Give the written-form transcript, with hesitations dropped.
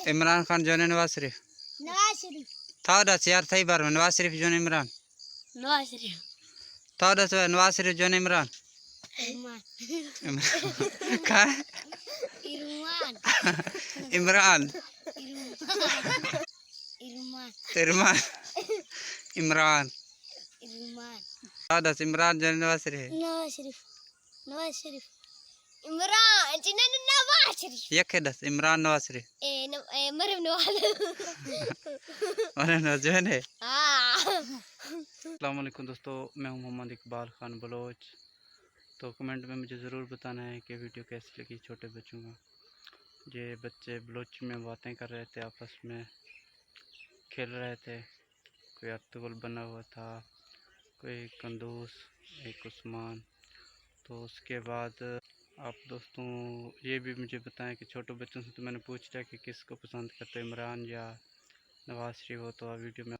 इमरान खान जो ने नवाज शरीफ था दस यार सही बार में नवाज शरीफ जो ने इमरान था दस नवाज शरीफ जो ने इमरान का इमरान इरमान इमरान था दस इमरान जो ने नवाज शरीफ इमरान जिन्हें नवाज शरीफ यके दस इमरान नवाज शरीफ मरम नवाज और जो है हाँ। अस्सलाम वालेकुम दोस्तों, मैं हूं मोहम्मद इकबाल खान बलोच। तो कमेंट में मुझे ज़रूर बताना है कि वीडियो कैसी लगी। छोटे बच्चों का ये बच्चे बलोची में बातें कर रहे थे, आपस में खेल रहे थे। कोई अर्तुगल बना हुआ था, कोई कंदूस, एक उस्मान। तो उसके बाद आप दोस्तों ये भी मुझे बताएं कि छोटे बच्चों से तो मैंने पूछ लिया कि किसको पसंद करते, इमरान या नवाज शरीफ हो। तो आप वीडियो में